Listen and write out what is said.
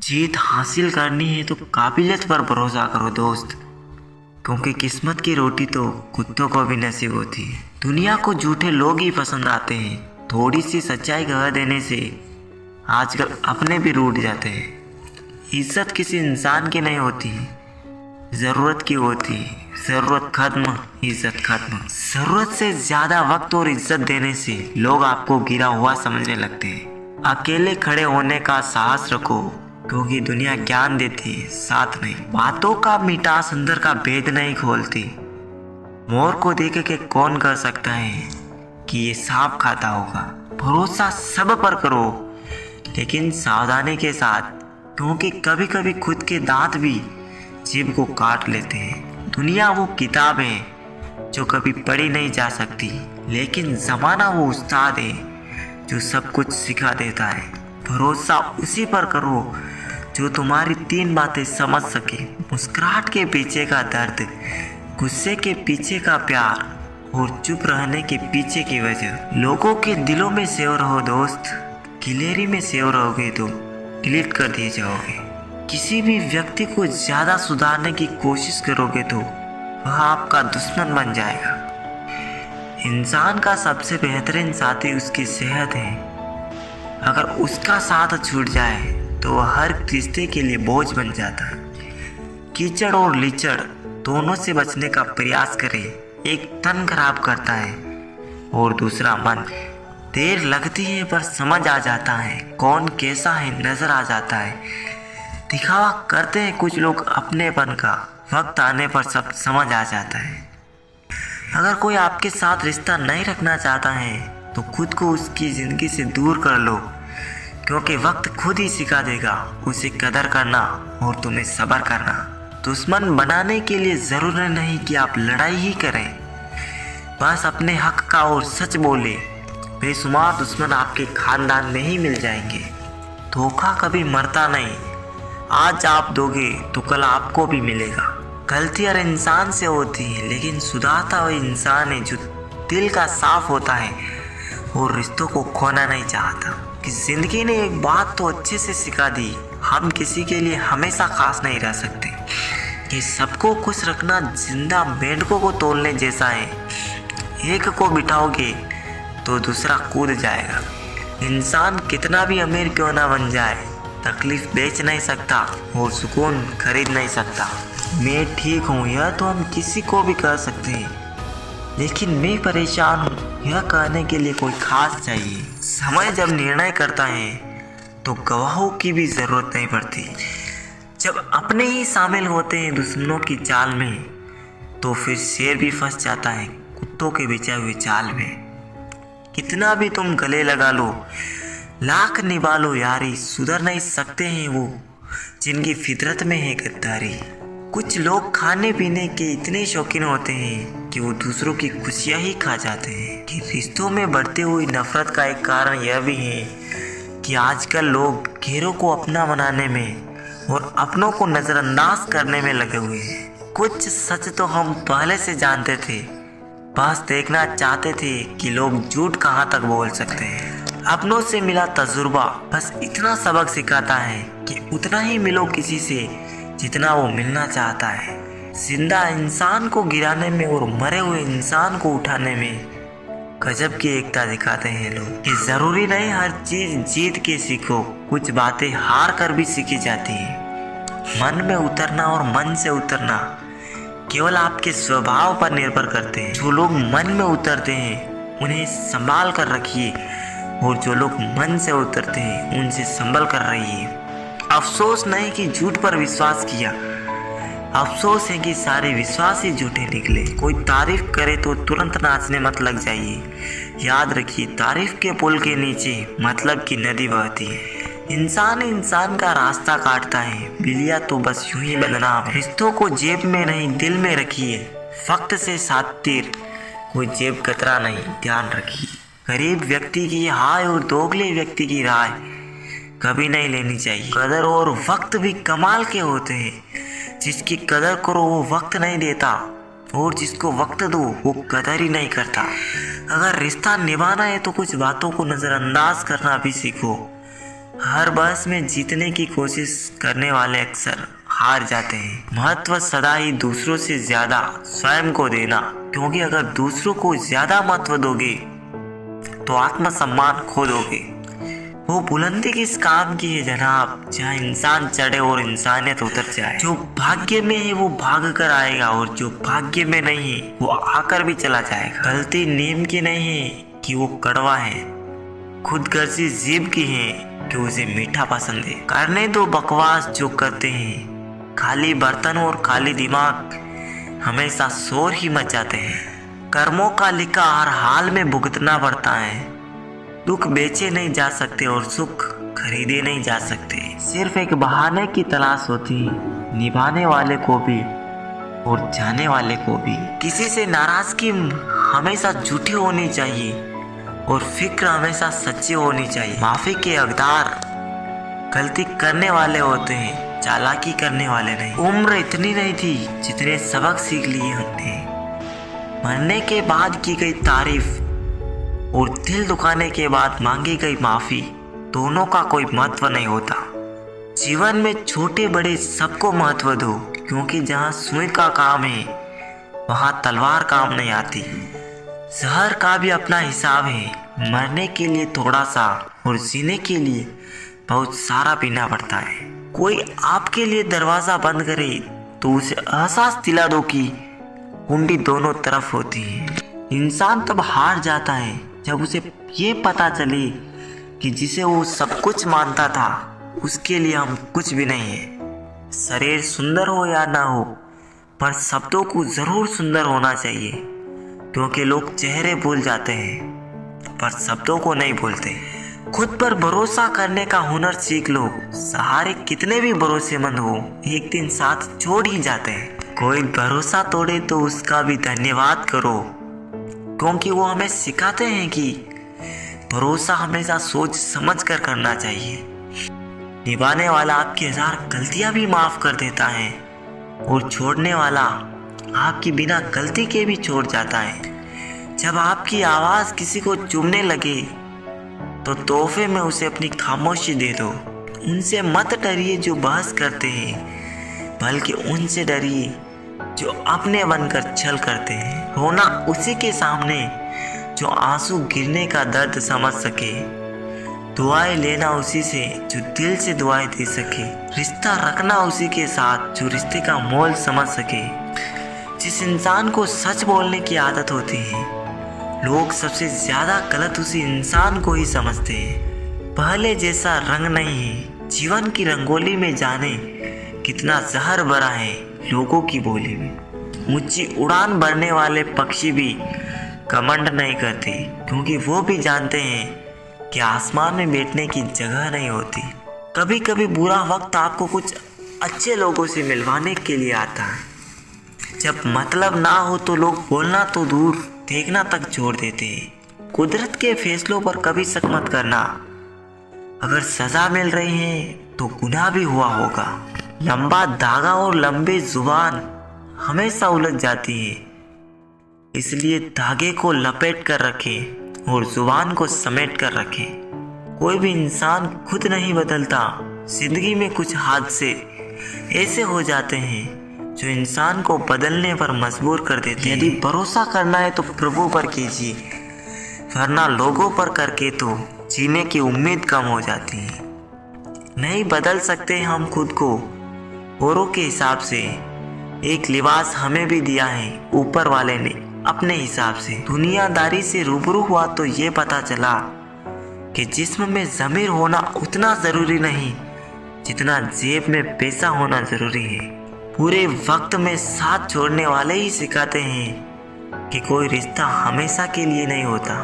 जीत हासिल करनी है तो काबिलियत पर भरोसा करो दोस्त, क्योंकि किस्मत की रोटी तो कुत्तों को भी नसीब होती है। दुनिया को झूठे लोग ही पसंद आते हैं। थोड़ी सी सच्चाई कह देने से आजकल अपने भी रूठ जाते हैं। इज्जत किसी इंसान की नहीं होती, ज़रूरत की होती है। ज़रूरत खत्म, इज्जत खत्म। ज़रूरत से ज़्यादा वक्त और इज्जत देने से लोग आपको गिरा हुआ समझने लगते हैं। अकेले खड़े होने का साहस रखो, क्योंकि दुनिया ज्ञान देती है, साथ नहीं। बातों का मिठास अंदर का भेद नहीं खोलती। मोर को देख के कौन कर सकता है कि ये सांप खाता होगा। भरोसा सब पर करो, लेकिन सावधानी के साथ, क्योंकि कभी कभी खुद के दांत भी जीभ को काट लेते हैं। दुनिया वो किताब है जो कभी पढ़ी नहीं जा सकती, लेकिन ज़माना वो उस्ताद है जो सब कुछ सिखा देता है। भरोसा उसी पर करो जो तुम्हारी 3 बातें समझ सके। मुस्कुराहट के पीछे का दर्द, गुस्से के पीछे का प्यार और चुप रहने के पीछे की वजह। लोगों के दिलों में सेव रहो दोस्त, गिलेरी में सेव रहोगे तो डिलीट कर दिए जाओगे। किसी भी व्यक्ति को ज़्यादा सुधारने की कोशिश करोगे तो वह आपका दुश्मन बन जाएगा। इंसान का सबसे बेहतरीन साथी उसकी सेहत है। अगर उसका साथ छूट जाए तो वह हर रिश्ते के लिए बोझ बन जाता है। कीचड़ और लीचड़ दोनों से बचने का प्रयास करें। एक तन खराब करता है और दूसरा मन। देर लगती है पर समझ आ जाता है, कौन कैसा है नजर आ जाता है। दिखावा करते हैं कुछ लोग अपनेपन का, वक्त आने पर सब समझ आ जाता है। अगर कोई आपके साथ रिश्ता नहीं रखना चाहता है तो खुद को उसकी ज़िंदगी से दूर कर लो, क्योंकि वक्त खुद ही सिखा देगा उसे कदर करना और तुम्हें सब्र करना। दुश्मन बनाने के लिए ज़रूरी नहीं कि आप लड़ाई ही करें, बस अपने हक का और सच बोले। बेशुमार दुश्मन आपके खानदान में ही मिल जाएंगे। धोखा कभी मरता नहीं, आज आप दोगे तो कल आपको भी मिलेगा। गलती हर इंसान से होती है, लेकिन सुधारता हुआ इंसान है जो दिल का साफ होता है और रिश्तों को खोना नहीं चाहता। कि जिंदगी ने एक बात तो अच्छे से सिखा दी, हम किसी के लिए हमेशा खास नहीं रह सकते। कि सबको खुश रखना जिंदा मेंढकों को तोलने जैसा है। एक को बिठाओगे तो दूसरा कूद जाएगा। इंसान कितना भी अमीर क्यों ना बन जाए, तकलीफ बेच नहीं सकता और सुकून खरीद नहीं सकता। मैं ठीक हूँ यह तो हम किसी को भी कह सकते हैं, लेकिन मैं परेशान हूँ यह कहने के लिए कोई खास चाहिए। समय जब निर्णय करता है तो गवाहों की भी ज़रूरत नहीं पड़ती। जब अपने ही शामिल होते हैं दुश्मनों की चाल में, तो फिर शेर भी फंस जाता है कुत्तों के बिछाए हुए जाल में। कितना भी तुम गले लगा लो, लाख निभा लो यारी, सुधर नहीं सकते हैं वो जिनकी फितरत में है गद्दारी। कुछ लोग खाने पीने के इतने शौकीन होते हैं कि वो दूसरों की खुशियां ही खा जाते हैं। कि रिश्तों में बढ़ती हुई नफरत का एक कारण यह भी है कि आजकल लोग गैरों को अपना बनाने में और अपनों को नज़रअंदाज करने में लगे हुए हैं। कुछ सच तो हम पहले से जानते थे, बस देखना चाहते थे कि लोग झूठ कहाँ तक बोल सकते हैं। अपनों से मिला तजुर्बा बस इतना सबक सिखाता है कि उतना ही मिलो किसी से जितना वो मिलना चाहता है। जिंदा इंसान को गिराने में और मरे हुए इंसान को उठाने में गजब की एकता दिखाते हैं लोग। कि जरूरी नहीं हर चीज जीत के सीखो, कुछ बातें हार कर भी सीखी जाती है। मन में उतरना और मन से उतरना केवल आपके स्वभाव पर निर्भर करते हैं। जो लोग मन में उतरते हैं उन्हें संभाल कर रखिए, और जो लोग मन से उतरते हैं उनसे संभल कर रहिए। अफसोस नहीं कि झूठ पर विश्वास किया, अफसोस है कि सारे विश्वास ही झूठे निकले। कोई तारीफ करे तो तुरंत नाचने मत लग जाइए। याद रखिए, तारीफ के पुल के नीचे मतलब की नदी बहती है। इंसान इंसान का रास्ता काटता है, बिलिया तो बस यूं ही बदनाम है। रिश्तों को जेब में नहीं दिल में रखिए। वक्त से साथ तीर, कोई जेब कतरा नहीं, ध्यान रखिए। गरीब व्यक्ति की हाय और दोगले व्यक्ति की राय कभी नहीं लेनी चाहिए। कदर और वक्त भी कमाल के होते हैं। जिसकी कदर करो वो वक्त नहीं देता, और जिसको वक्त दो वो कदर ही नहीं करता। अगर रिश्ता निभाना है तो कुछ बातों को नज़रअंदाज करना भी सीखो। हर बहस में जीतने की कोशिश करने वाले अक्सर हार जाते हैं। महत्व सदा ही दूसरों से ज्यादा स्वयं को देना, क्योंकि अगर दूसरों को ज्यादा महत्व दोगे तो आत्मसम्मान खो दोगे। वो बुलंदी किस काम की है जनाब, जहाँ इंसान चढ़े और इंसानियत उतर जाए। जो भाग्य में है वो भाग कर आएगा, और जो भाग्य में नहीं है वो आकर भी चला जाएगा। गलती नीम की नहीं है कि वो कड़वा है, खुदगर्जी जीभ की है कि उसे मीठा पसंद है। करने दो बकवास जो करते हैं, खाली बर्तन और खाली दिमाग हमेशा शोर ही मचाते हैं। कर्मों का लिखा हर हाल में भुगतना पड़ता है। दुख बेचे नहीं जा सकते और सुख खरीदे नहीं जा सकते। सिर्फ एक बहाने की तलाश होती है, निभाने वाले को भी और जाने वाले को भी। किसी से नाराजगी हमेशा झूठी होनी चाहिए और फिक्र हमेशा सच्ची होनी चाहिए। माफी के हकदार गलती करने वाले होते हैं, चालाकी करने वाले नहीं। उम्र इतनी नहीं थी जितने सबक सीख लिए हमने। मरने के बाद की गई तारीफ और दिल दुखाने के बाद मांगी गई माफी, दोनों का कोई महत्व नहीं होता। जीवन में छोटे बड़े सबको महत्व दो, क्योंकि जहाँ सुई का काम है वहाँ तलवार काम नहीं आती। जहर का भी अपना हिसाब है, मरने के लिए थोड़ा सा और जीने के लिए बहुत सारा पीना पड़ता है। कोई आपके लिए दरवाजा बंद करे तो उसे एहसास दिला दो कि कुंडी दोनों तरफ होती है। इंसान तब हार जाता है जब उसे ये पता चले कि जिसे वो सब कुछ मानता था उसके लिए हम कुछ भी नहीं है। शरीर सुंदर हो या ना हो, पर शब्दों को जरूर सुंदर होना चाहिए, क्योंकि लोग चेहरे भूल जाते हैं पर शब्दों को नहीं भूलते। खुद पर भरोसा करने का हुनर सीख लो। सहारे कितने भी भरोसेमंद हो, एक दिन साथ छोड़ ही जाते हैं। कोई भरोसा तोड़े तो उसका भी धन्यवाद करो, क्योंकि वो हमें सिखाते हैं कि भरोसा हमेशा सोच समझ कर करना चाहिए। निभाने वाला आपकी 1000 गलतियां भी माफ कर देता है और छोड़ने वाला आपकी बिना गलती के भी छोड़ जाता है। जब आपकी आवाज किसी को चुभने लगे तो तोहफे में उसे अपनी खामोशी दे दो। उनसे मत डरिए जो बहस करते हैं, बल्कि उनसे डरिए जो अपने बनकर छल करते हैं। रोना उसी के सामने जो आंसू गिरने का दर्द समझ सके। दुआएं लेना उसी से जो दिल से दुआएं दे सके। रिश्ता रखना उसी के साथ जो रिश्ते का मोल समझ सके। जिस इंसान को सच बोलने की आदत होती है, लोग सबसे ज्यादा गलत उसी इंसान को ही समझते हैं। पहले जैसा रंग नहीं है जीवन की रंगोली में, जाने कितना जहर भरा है लोगों की बोली में। ऊंची उड़ान भरने वाले पक्षी भी घमंड नहीं करते, क्योंकि वो भी जानते हैं कि आसमान में बैठने की जगह नहीं होती। कभी कभी बुरा वक्त आपको कुछ अच्छे लोगों से मिलवाने के लिए आता है। जब मतलब ना हो तो लोग बोलना तो दूर, देखना तक छोड़ देते हैं। कुदरत के फैसलों पर कभी शक मत करना। अगर सजा मिल रही है तो गुनाह भी हुआ होगा। लंबा धागा और लंबी जुबान हमेशा उलझ जाती है, इसलिए धागे को लपेट कर रखें और जुबान को समेट कर रखें। कोई भी इंसान खुद नहीं बदलता। जिंदगी में कुछ हादसे ऐसे हो जाते हैं जो इंसान को बदलने पर मजबूर कर देते हैं। यदि भरोसा करना है तो प्रभु पर कीजिए, वरना लोगों पर करके तो जीने की उम्मीद कम हो जाती है। नहीं बदल सकते हम खुद को औरों के हिसाब से। एक लिबास हमें भी दिया है ऊपर वाले ने अपने हिसाब से। दुनियादारी से रूबरू हुआ तो ये पता चला कि जिस्म में ज़मीर होना उतना ज़रूरी नहीं जितना जेब में पैसा होना ज़रूरी है। पूरे वक्त में साथ छोड़ने वाले ही सिखाते हैं कि कोई रिश्ता हमेशा के लिए नहीं होता।